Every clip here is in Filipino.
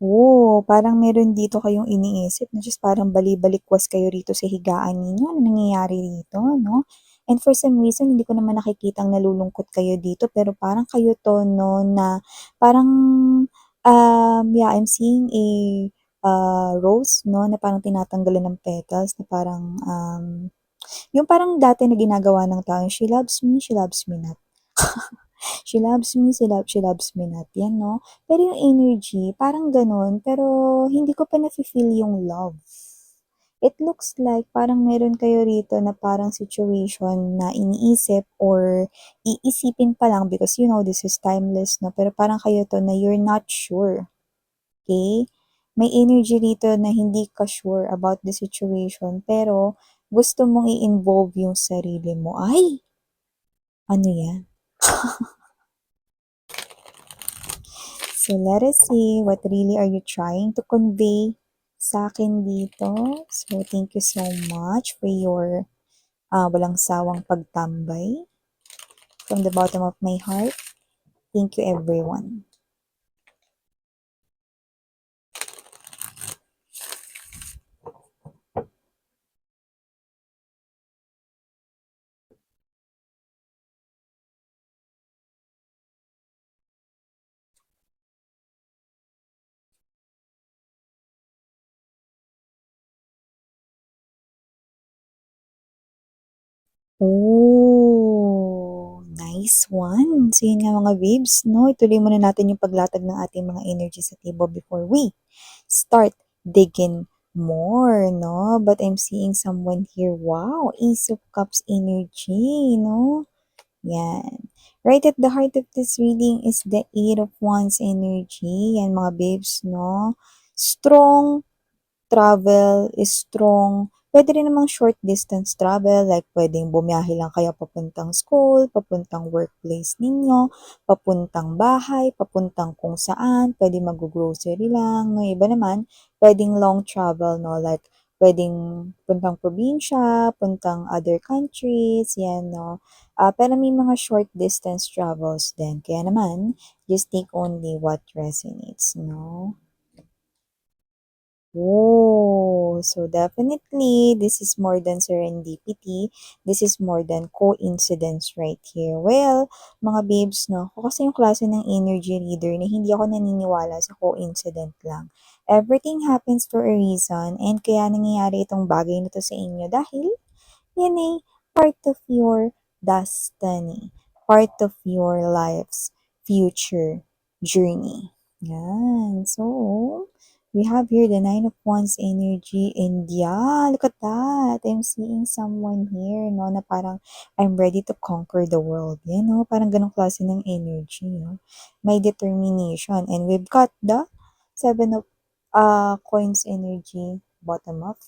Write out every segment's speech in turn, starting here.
Oo, parang meron dito kayong iniisip na just parang bali-balikwas kayo rito sa higaan ninyo. Ano nangyayari rito, 'no? And for some reason, hindi ko naman nakikitang nalulungkot kayo dito, pero parang kayo 'to 'no, na parang, yeah, I'm seeing a, rose 'no, na parang tinatanggalan ng petals na parang, yung parang dati na ginagawa ng tao, she loves me not." She loves me not, 'yan 'no. Pero yung energy parang gano'n, pero hindi ko pa nafi-feel yung love. It looks like parang meron kayo rito na parang situation na iniisip or iisipin pa lang because you know this is timeless 'no, pero parang kayo 'to na you're not sure, okay. May energy rito na hindi ka sure about the situation pero gusto mong i-involve yung sarili mo. Ay, ano 'yan? So, let us see what really are you trying to convey sa akin dito. So, thank you so much for your walang sawang pagtambay from the bottom of my heart. Thank you, everyone. Oh, nice one. So, yun nga mga babes, no? Ituloy muna natin yung paglatag ng ating mga energy sa table before we start digging more, no? But I'm seeing someone here. Wow, Ace of Cups energy, no? Yan. Right at the heart of this reading is the Eight of Wands energy. Yan mga babes, no? Strong travel is strong. Pwede rin namang short distance travel, like pwedeng bumiyahe lang kayo papuntang school, papuntang workplace ninyo, papuntang bahay, papuntang kung saan, pwede mag-grocery lang, no? Iba naman, pwedeng long travel, no? Like, pwedeng puntang probinsya, puntang other countries, yan, no? Pero may mga short distance travels din. Kaya naman, just take only what resonates, no? Oh, so definitely this is more than serendipity. This is more than coincidence right here. Well, mga babes, no, ako kasi yung klase ng energy reader na hindi ako naniniwala sa coincident lang. Everything happens for a reason and kaya nangyayari itong bagay na to sa inyo dahil yan ay part of your destiny, part of your life's future journey. Yan. So, we have here the Nine of Wands energy and yeah, look at that. I'm seeing someone here, no, na parang I'm ready to conquer the world. Yan, no? Parang ganong klase ng energy, no? May determination. And we've got the Seven of Coins energy bottom of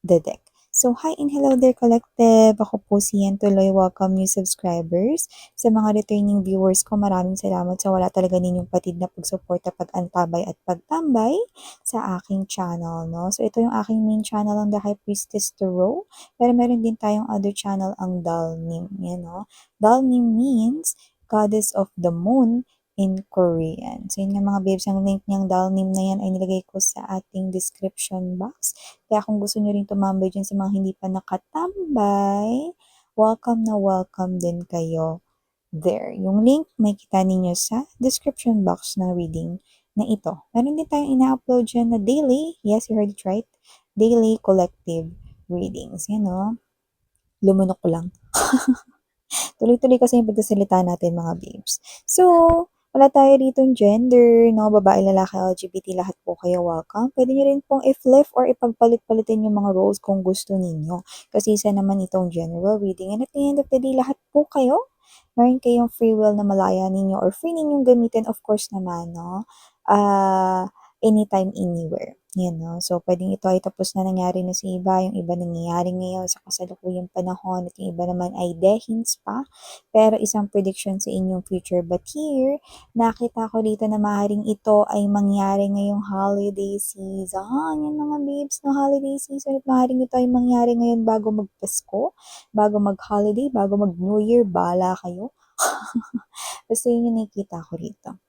the deck. So, hi and hello there, Collective. Ako po si Yen Tuloy. Welcome new subscribers. Sa mga returning viewers ko, maraming salamat sa wala talaga ninyong patid na pagsuporta, pag-antabay at pagtambay sa aking channel, no? So, ito yung aking main channel, ang The High Priestess Tarot. Pero meron din tayong other channel, ang Dalnim. Yan, no? Dalnim means Goddess of the Moon in Korean. So, yun nga mga babes, ang link niyang Dalnim na yan ay nilagay ko sa ating description box. Kaya kung gusto nyo rin tumambay dyan sa mga hindi pa nakatambay, welcome na welcome din kayo there. Yung link may kita ninyo sa description box na reading na ito. Meron din tayong ina-upload dyan na daily, yes, you heard it right, daily collective readings. Yan o, lumunok ko lang. Tuloy-tuloy kasi yung pagsasalita natin mga babes. So, wala tayo dito gender, no? Babae, lalaki, LGBT, lahat po kayo welcome. Pwede nyo rin pong i-flip or ipagpalit-palitin yung mga roles kung gusto ninyo. Kasi isa naman itong general reading. And at the end of the day, lahat po kayo, meron kayong free will na malaya ninyo or free ninyong gamitin, of course naman, no? Anytime, anywhere. Yan, no? So, pwedeng ito ay tapos na nangyari na sa iba, yung iba nangyayari ngayon sa kasalukuyang panahon, at yung iba naman ay dehins pa, pero isang prediction sa inyong future. But here, nakita ko dito na maaaring ito ay mangyari ngayong holiday season. Yan mga babes, no, holiday season, at maaaring ito ay mangyari ngayon bago magpasko, bago mag-holiday, bago mag-New Year, bala kayo. Basta yun yung nakikita ko rito.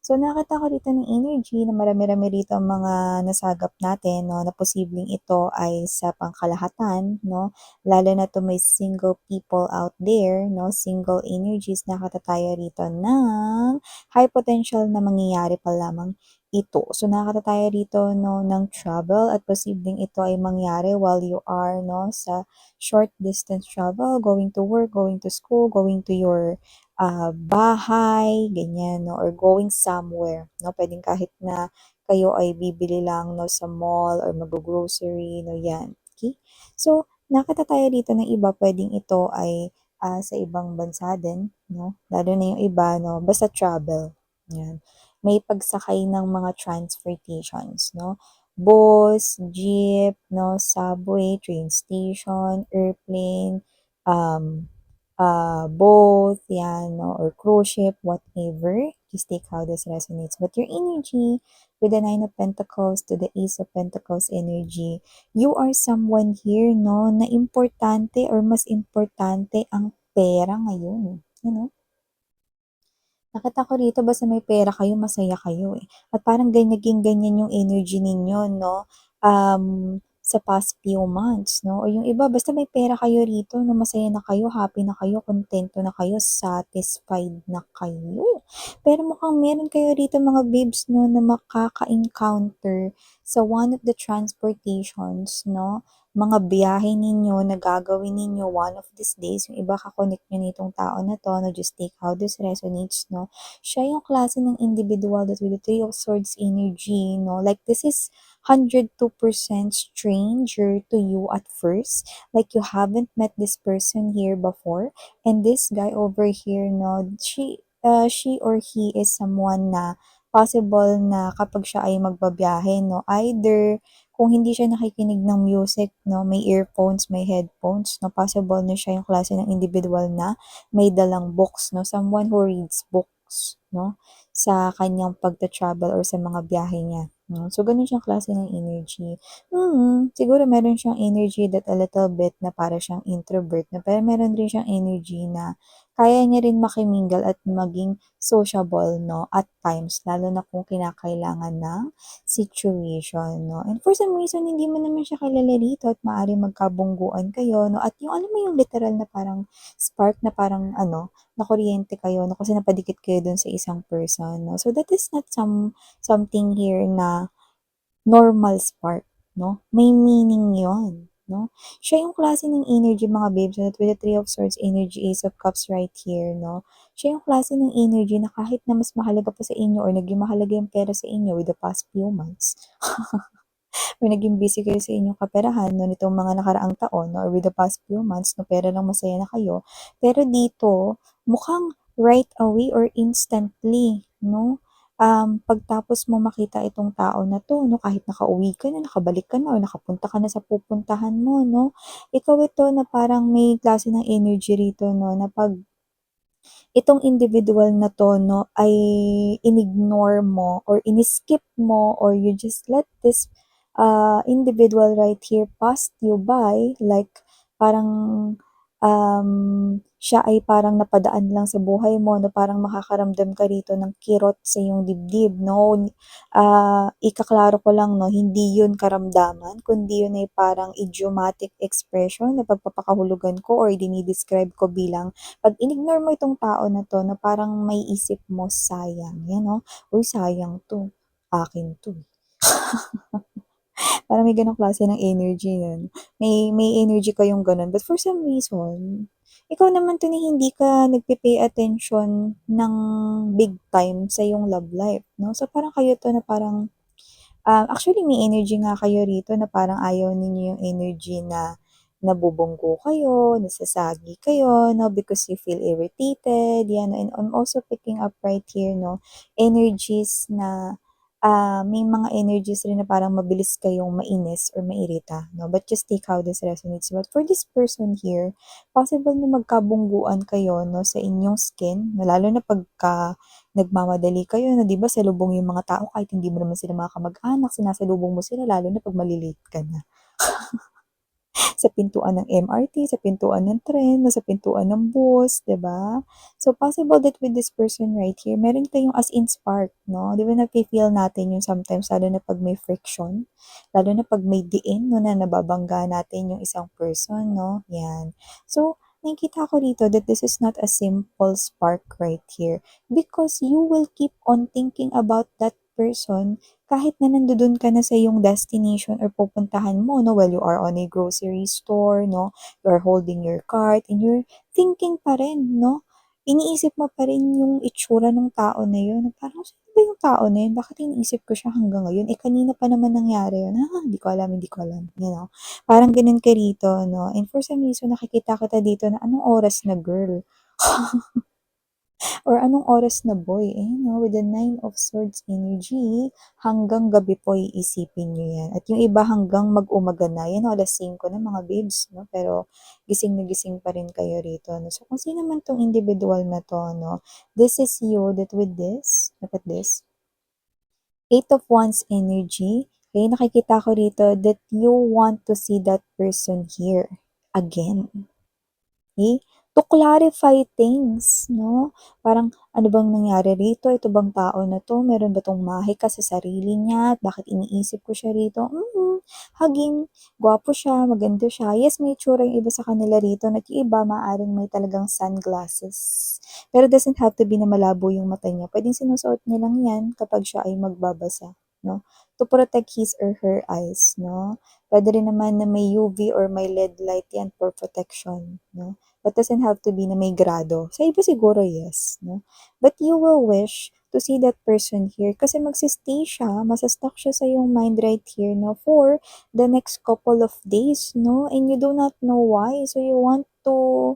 So, nakita ko dito ng energy na marami-rami rito ang mga nasagap natin, no, na posibleng ito ay sa pangkalahatan, no, lalo na to may single people out there, no, single energies, nakita tayo rito ng high potential na mangyayari pa lamang ito. So, nakita tayo rito, no, ng travel at posibleng ito ay mangyari while you are, no, sa short distance travel, going to work, going to school, going to your bahay, ganyan, no, or going somewhere, no, pwedeng kahit na kayo ay bibili lang, no, sa mall or mag-grocery, no, yan. Okay? So, nakita tayo dito ng iba, pwedeng ito ay sa ibang bansa din, no, lalo na yung iba, no, basta travel, yan. May pagsakay ng mga transportations, no, bus, jeep, no, subway, train station, airplane, um, both, yan, no, or cruise ship, whatever. Just take how this resonates. But your energy with the Nine of Pentacles to the Ace of Pentacles energy, you are someone here, no, na importante or mas importante ang pera ngayon. You know? Nakita ko rito basta may pera kayo, masaya kayo eh. At parang naging ganyan yung energy ninyo, no? Sa past few months, no? O yung iba, basta may pera kayo rito, no? Masaya na kayo, happy na kayo, kontento na kayo, satisfied na kayo. Pero mukhang meron kayo rito mga babes, no, na makaka-encounter sa one of the transportations, no? Mga biyahe ninyo na gagawin ninyo one of these days, yung iba kakonect nyo nitong tao na to, no, just take how this resonates, no, siya yung klase ng individual that with the Three of Swords energy, no, like this is 102% stranger to you at first, like you haven't met this person here before, and this guy over here, no, she or he is someone na possible na kapag siya ay magbabiyahe, no, either kung hindi siya nakikinig ng music, no, may earphones, may headphones, no, possible na siya yung klase ng individual na may dalang books, no, someone who reads books, no, sa kanyang pagta-travel or sa mga biyahe niya. No? So, ganun siyang klase ng energy. Siguro meron siyang energy that a little bit na para siyang introvert, na pero meron rin siyang energy na kaya niya rin makimingle at maging sociable, no, at times, lalo na kung kinakailangan ng situation, no? And for some reason, hindi mo naman siya kilala rito at maaari magkabungguan kayo, no? At yung alam mo yung literal na parang spark na parang ano, na kuryente kayo, no? Kasi napadikit kayo dun sa isang person, no? So that is not something here na normal spark, no? May meaning yon, no? Siya yung klase ng energy, mga babes, that with the Three of Swords energy, Ace of Cups right here, no? Siya yung klase ng energy na kahit na mas mahalaga pa sa inyo or naging mahalaga yung pera sa inyo with the past few months, or naging busy kayo sa inyong kaperahan no, nitong mga nakaraang taon no, or with the past few months, no, pera lang masaya na kayo. Pero dito, mukhang right away or instantly, no, pagtapos mo makita itong tao na to, no, kahit nakauwi ka na, nakabalik ka na, o nakapunta ka na sa pupuntahan mo, no, ikaw ito na parang may klase ng energy rito, no, na pag itong individual na to, no, ay inignore mo or iniskip mo or you just let this individual right here pass you by, like parang siya ay parang napadaan lang sa buhay mo, no, parang makakaramdam ka rito ng kirot sa iyong dibdib, no. Ikaklaro ko lang, no, hindi yun karamdaman, kundi yun ay parang idiomatic expression na pagpapakahulugan ko or dinidescribe ko bilang pag in-ignore mo itong tao na 'to na parang may isip mo, sayang, yan, oh. Uy, sayang 'to, akin 'to, eh. Parang may gano'ng klase ng energy yun. May energy kayong gano'n. But for some reason, ikaw naman 'to na hindi ka nagpe-pay attention ng big time sa iyong love life, 'no? So, parang kayo 'to na parang actually may energy nga kayo rito na parang ayaw ninyo yung energy na nabubunggo kayo, nasasagi kayo, no, because you feel irritated, yan. And I'm also picking up right here, no, energies na may mga energies rin na parang mabilis kayong mainis or mairita, no? But just take how this resonates. But for this person here, possible na magkabungguan kayo, no, sa inyong skin, no, lalo na pagka nagmamadali kayo na 'di ba salubong yung mga tao kahit hindi mo naman sila mga kamag-anak, sinasalubong mo sila lalo na 'pag mali ka na. sa pintuan ng MRT, sa pintuan ng tren, sa pintuan ng bus, 'di ba? So, possible that with this person right here, meron kayong as in spark, no? 'Di ba nafe-feel natin yun sometimes, lalo na pag may friction, lalo na pag may diin, no, na nababangga natin yung isang person, no? Yan. So, nakikita ko dito that this is not a simple spark right here because you will keep on thinking about that person kahit na nandoon ka na sa iyong destination or pupuntahan mo, no, while you are on a grocery store, no, you are holding your cart, and you're thinking pa rin, no, iniisip mo pa rin yung itsura ng tao na yun. Parang, sino ba yung tao na yun? Bakit iniisip ko siya hanggang ngayon? Eh, kanina pa naman nangyari yun. Hindi ko alam, hindi ko alam. You know? Parang ganun ka rito, no? And for some reason, nakikita kita dito na anong oras na girl? Or anong oras na boy? Eh, no? With the Nine of Swords energy, hanggang gabi po iisipin nyo yan. At yung iba hanggang mag-umaga na. Yan, o, alas 5 na mga babes, no? Pero gising na gising pa rin kayo rito, no? So, kung sino man tong individual na to, no? This is you that with this, look at this, Eight of Wands energy, okay, nakikita ko rito that you want to see that person here again. Okay? To clarify things, no? Parang, ano bang nangyari rito? Ito bang tao na to? Meron ba tong mahika sa sarili niya? At bakit iniisip ko siya rito? Haging, gwapo siya, maganda siya. Yes, may tsura yung iba sa kanila rito. At yung iba, maaring may talagang sunglasses. Pero doesn't have to be na malabo yung mata niya. Pwedeng sinusuot niya lang yan kapag siya ay magbabasa, no? To protect his or her eyes, no? Pwede rin naman na may UV or may LED light yan for protection, no? But doesn't have to be na may grado. Sa iba siguro, yes, no? But you will wish to see that person here kasi magsistay siya, masastuck siya sa iyong mind right here, no? For the next couple of days, no? And you do not know why. So you want to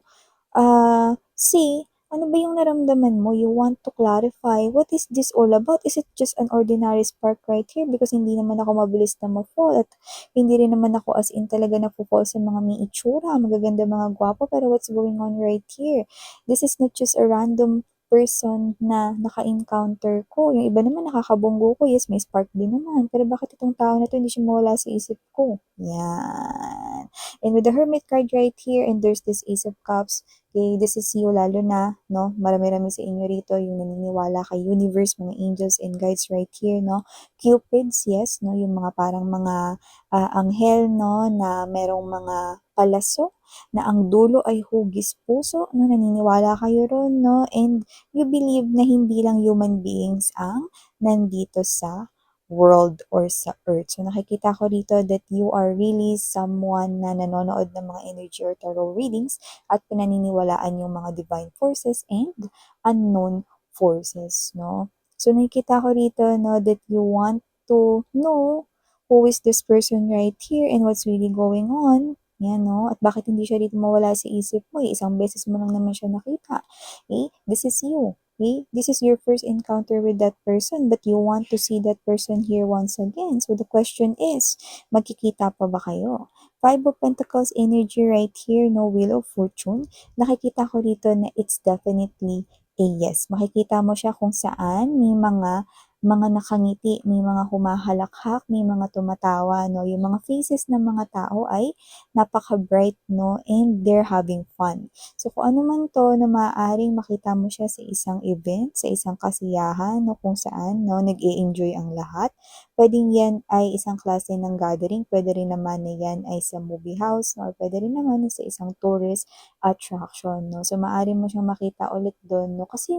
see ano ba yung naramdaman mo? You want to clarify, what is this all about? Is it just an ordinary spark right here? Because hindi naman ako mabilis na ma-fall at hindi rin naman ako as in talaga na-fall sa mga may itsura, magaganda mga gwapo, pero what's going on right here? This is not just a random person na naka-encounter ko. Yung iba naman nakakabunggo ko, yes, may spark din naman. Pero bakit itong tao na to hindi siya mawala sa isip ko? Yan. And with the Hermit card right here, and there's this Ace of Cups, okay, this is you, lalo na, no, marami-rami sa inyo rito, yung naniniwala kay universe, mga angels and guides right here, no, cupids, yes, no, yung mga parang mga anghel, no, na merong mga palaso, na ang dulo ay hugis puso, no, naniniwala kayo ron, no, and you believe na hindi lang human beings ang nandito sa world or sa earth. So nakikita ko dito that you are really someone na nanonood ng mga energy or tarot readings at pinaniniwalaan yung mga divine forces and unknown forces, no? So nakikita ko rito, no, that you want to know who is this person right here and what's really going on. Yan, no? At bakit hindi siya dito mawala sa isip mo? Isang beses mo lang naman siya nakita. Okay? This is you. Okay? This is your first encounter with that person, but you want to see that person here once again. So the question is, magkikita pa ba kayo? Five of Pentacles energy right here, no, Wheel of Fortune. Nakikita ko dito na it's definitely a yes. Makikita mo siya kung saan may mga nakangiti, may mga humahalakhak, may mga tumatawa, no? Yung mga faces ng mga tao ay napaka-bright, no? And they're having fun. So, kung ano man to na maaaring makita mo siya sa isang event, sa isang kasiyahan, no? Kung saan, no? Nag-i-enjoy ang lahat. Pwedeng yan ay isang klase ng gathering. Pwede rin naman na yan ay sa movie house, no? Or pwede rin naman sa isang tourist attraction, no? So, maaari mo siyang makita ulit doon, no? Kasi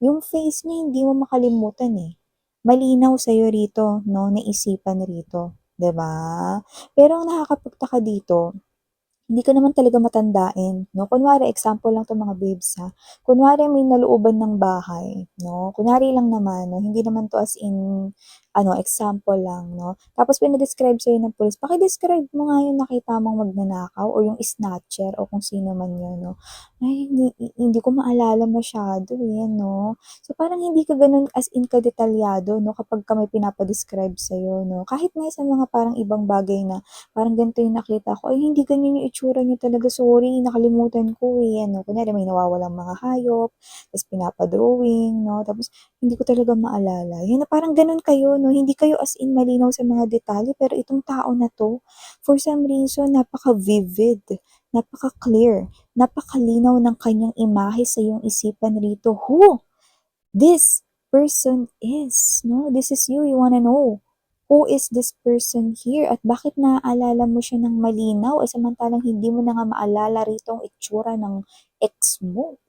yung face niya hindi mo makalimutan eh. Malinaw sa'yo rito, no? Naisipan rito, 'di ba? Pero ang nakakapagtaka dito, hindi ka naman talaga matandain, no? Kunwari, example lang 'to mga babes, ha. Kunwari may nalooban ng bahay, no? Kunwari lang naman, no? Hindi naman 'to as in, ano, example lang, no? Tapos pina-describe sa'yo ng pulis, paki-describe mo nga yung nakita mong magnanakaw or yung snatcher o kung sino man yun, no? Ay, hindi ko maalala masyado, eh, no? So, parang hindi ka gano'n as in kadetalyado, no? Kapag ka may pinapa-describe sa'yo, no? Kahit nga sa mga parang ibang bagay na parang ganito yung nakita ko, ay hindi ganyan yung itsura niya talaga, sorry, nakalimutan ko eh, ano, kunyari may nawawalang mga hayop, tapos pinapa-drawing, no, tapos hindi ko talaga maalala. Yun na parang ganun kayo, no, hindi kayo as in malinaw sa mga detalye, pero itong tao na 'to, for some reason napaka-vivid, napaka-clear, napakalinaw ng kanyang imahe sa iyong isipan rito, who this person is, no? This is you wanna know. Who is this person here at bakit naaalala mo siya ng malinaw, samantalang hindi mo na nga maalala rito ang itsura ng ex mo?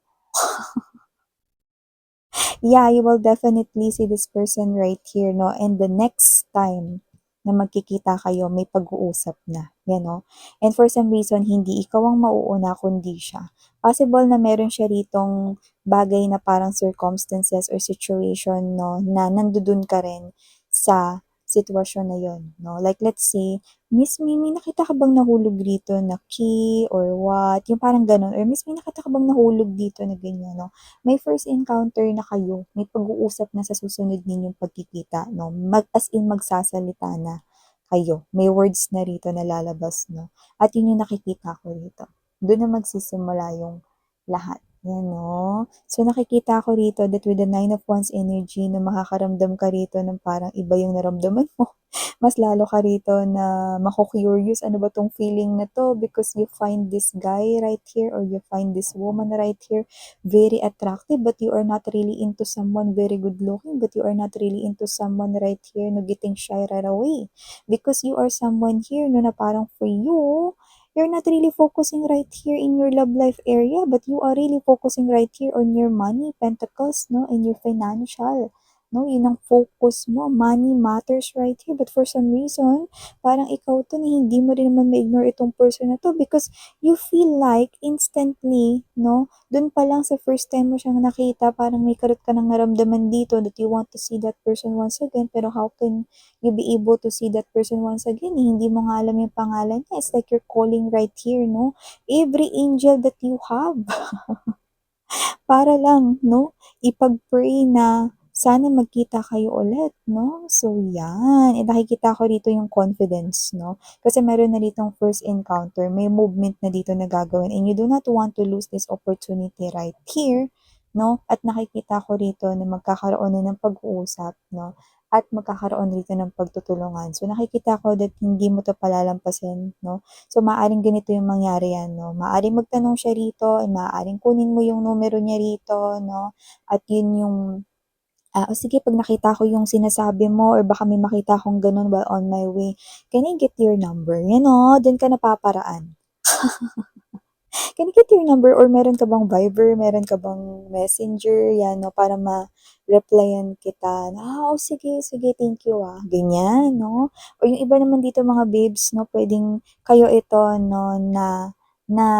Yeah, you will definitely see this person right here, no? And the next time na magkikita kayo, may pag-uusap na, yan, no? And for some reason, hindi ikaw ang mauuna, kundi siya. Possible na meron siya ritong bagay na parang circumstances or situation, no, na nandudun ka rin sa sitwasyon na yon, no? Like, let's say, Miss, may nakita ka bang nahulog dito na key or what? Yung parang ganun. Or Miss, may nakita ka bang nahulog dito na ganyan, no? May first encounter na kayo, may pag-uusap na sa susunod ninyong pagkikita, no? As in magsasalita na kayo. May words na rito na lalabas, no? At yun yung nakikita ko rito. Doon na magsisimula yung lahat. Yan, no? So, nakikita ko rito that with the 9 of Wands energy, na makakaramdam ka rito ng parang iba yung naramdaman mo. Mas lalo ka rito na mako-curious, ano ba tong feeling na to? Because you find this guy right here or you find this woman right here very attractive, but you are not really into someone very good looking, but you are not really into someone right here no getting shy right away. Because you are someone here no na parang for you, you're not really focusing right here in your love life area, but you are really focusing right here on your money, pentacles, no, and your financial. No, yun ang focus mo. Money matters right here. But for some reason, parang ikaw to na hindi mo rin naman ma-ignore itong person na to because you feel like instantly, no, dun pa lang sa first time mo siyang nakita, parang may karot ka ng naramdaman dito that you want to see that person once again. Pero how can you be able to see that person once again? Hindi mo nga alam yung pangalan niya. It's like you're calling right here, no? Every angel that you have para lang, no, ipag-pray na sana magkita kayo ulit, no? So, yan. Nakikita ko dito yung confidence, no? Kasi meron na ditong first encounter, may movement na dito na gagawin, and you do not want to lose this opportunity right here, no? At nakikita ko rito na magkakaroon na ng pag-uusap, no? At magkakaroon rito ng pagtutulungan. So, nakikita ko that hindi mo to palalampasin, no? So, maaaring ganito yung mangyari yan, no? Maaaring magtanong siya rito, and maaaring kunin mo yung numero niya rito, no? At yun yung, o sige, pag nakita ko yung sinasabi mo, or baka may makita akong ganun while on my way, can I get your number? Yan, no? Doon ka napaparaan. Can I get your number? Or meron ka bang Viber? Meron ka bang Messenger? Yan, no? Para ma-replyan kita. Sige, sige, thank you, Ganyan, no? O yung iba naman dito mga babes, no? Pwedeng kayo ito, no, na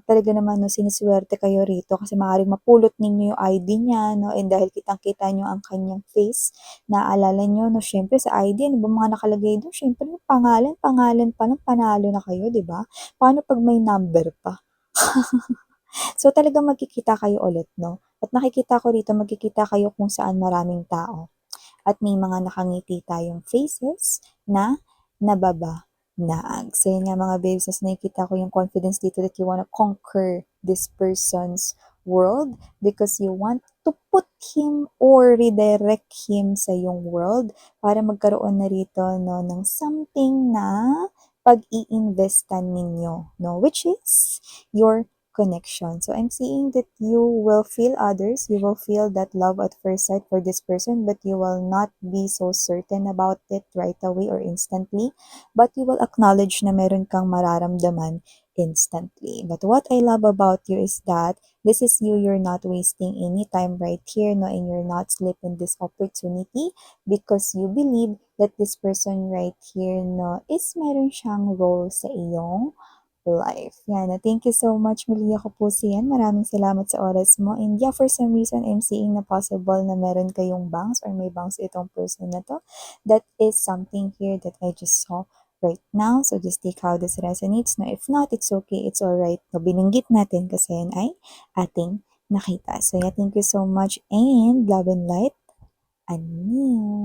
talaga naman, no, siniswerte kayo rito kasi maaaring mapulot ninyo yung ID niya, no? And dahil kitang-kita nyo ang kanyang face, naaalala nyo, no? Syempre sa ID, ano ba mga nakalagay doon? Syempre, pangalan pa lang, panalo na kayo, di ba? Paano pag may number pa? So, talagang magkikita kayo ulit, no? At nakikita ko rito, magkikita kayo kung saan maraming tao. At may mga nakangiti tayong faces na nababanag. So, yun nga mga babes, as nakikita ko yung confidence dito that you wanna conquer this person's world because you want to put him or redirect him sa yung world para magkaroon na rito, no, ng something na pag-iinvestan ninyo, no, which is your connection. So I'm seeing that you will feel others, you will feel that love at first sight for this person, but you will not be so certain about it right away or instantly, but you will acknowledge na meron kang mararamdaman instantly. But what I love about you is that this is you, you're not wasting any time right here, no, and you're not slipping this opportunity because you believe that this person right here, no, is meron siyang role sa iyong life. Yan. Thank you so much, Malia Kapusian. Maraming salamat sa oras mo. And yeah, for some reason, I'm seeing na possible na meron kayong bangs or may bangs itong person na to. That is something here that I just saw right now. So just take how this resonates. No, if not, it's okay. It's alright. No, binanggit natin kasi yan ay ating nakita. So yeah, thank you so much and love and light. Ani.